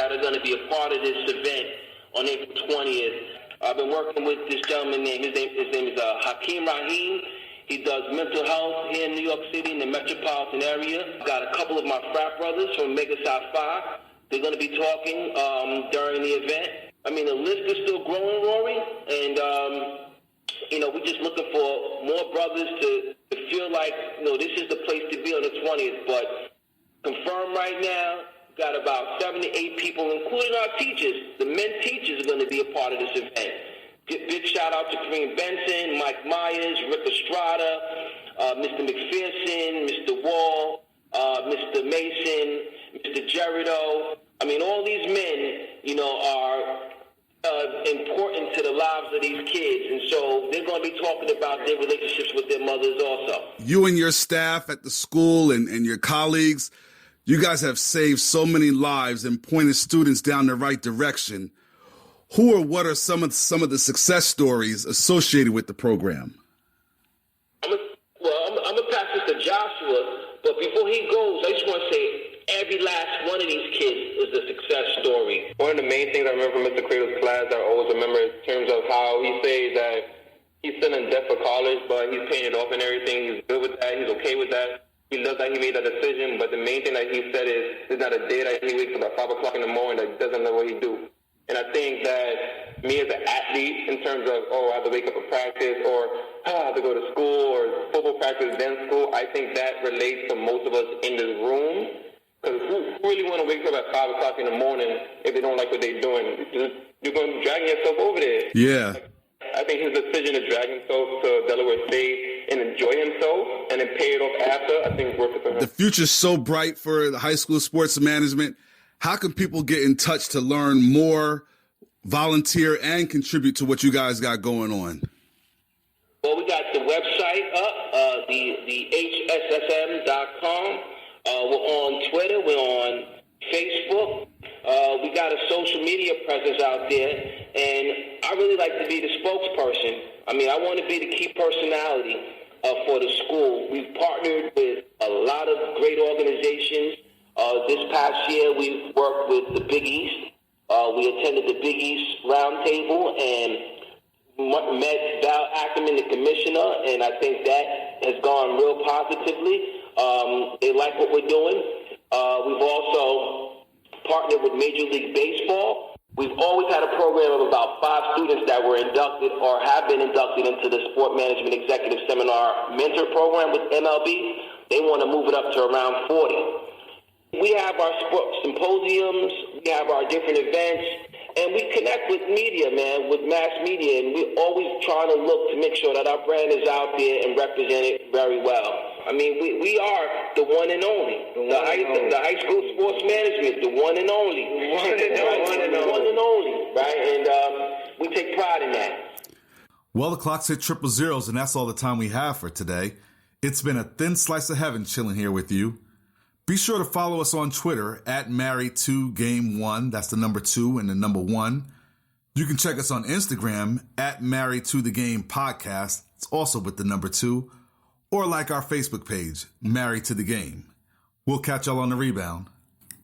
that are going to be a part of this event on April 20th. I've been working with this gentleman named, his name is Hakeem Rahim. He does mental health here in New York City in the metropolitan area. I've got a couple of my frat brothers from Mega Psi Phi. They're going to be talking during the event. I mean, the list is still growing, Rory, and we're just looking for more brothers to feel like, this is the place to be on the 20th. But confirmed right now, we've got about 7 to 8 people, including our teachers. The men teachers are going to be a part of this event. Big shout out to Kareem Benson, Mike Myers, Rick Estrada, Mr. McPherson, Mr. Wall, Mr. Mason, Mr. Jerido. I mean, all these men, are important to the lives of these kids. And so they're going to be talking about their relationships with their mothers also. You and your staff at the school and your colleagues, you guys have saved so many lives and pointed students down the right direction. Who or what are some of the success stories associated with the program? I'm going to pass this to Joshua, but before he goes, I just want to say every last one of these kids is a success story. One of the main things I remember from Mr. Cradle's class that I always remember in terms of how he says that he's still in debt for college, but he's paying it off and everything. He's good with that. He's okay with that. He loves that he made that decision, but the main thing that he said is there's not a day that he wakes up at 5 o'clock in the morning that he doesn't know what he do. And I think that me as an athlete, in terms of, I have to wake up for practice, or I have to go to school, or football practice, then school, I think that relates to most of us in this room. Because who really want to wake up at 5 o'clock in the morning if they don't like what they're doing? You're going to be dragging yourself over there. Yeah. I think his decision to drag himself to Delaware State and enjoy himself and then pay it off after, I think it's worth it for him. The future's so bright for the high school sports management. How can people get in touch to learn more, volunteer, and contribute to what you guys got going on? Well, we got the website up, the hssm.com. We're on Twitter. We're on Facebook. We got a social media presence out there. And I really like to be the spokesperson. I mean, I want to be the key personality for the school. We've partnered with a lot of great organizations. This past year, we worked with the Big East. We attended the Big East Roundtable and met Val Ackerman, the commissioner, and I think that has gone real positively. They like what we're doing. We've also partnered with Major League Baseball. We've always had a program of about 5 students that were inducted or have been inducted into the Sport Management Executive Seminar Mentor Program with MLB. They want to move it up to around 40. We have our sports symposiums, we have our different events, and we connect with media, man, with mass media, and we're always trying to look to make sure that our brand is out there and represented very well. I mean, we are the one and only. The high school sports management, the one and only. The one and only, right? And we take pride in that. Well, the clock's hit 000, and that's all the time we have for today. It's been a thin slice of heaven chilling here with you. Be sure to follow us on Twitter at Married2Game1. That's the number 2 and the number 1. You can check us on Instagram at Married to the Game Podcast. It's also with the number 2. Or like our Facebook page, Married to the Game. We'll catch y'all on the rebound.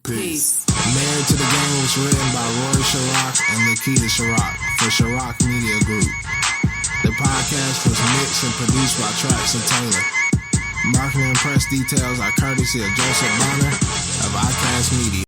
Peace. Married to the Game was written by Rory Sharrock and Lakita Sharrock for Sharrock Media Group. The podcast was mixed and produced by Trax and Taylor. Marketing and press details are courtesy of Joseph Bonner of iCast Media.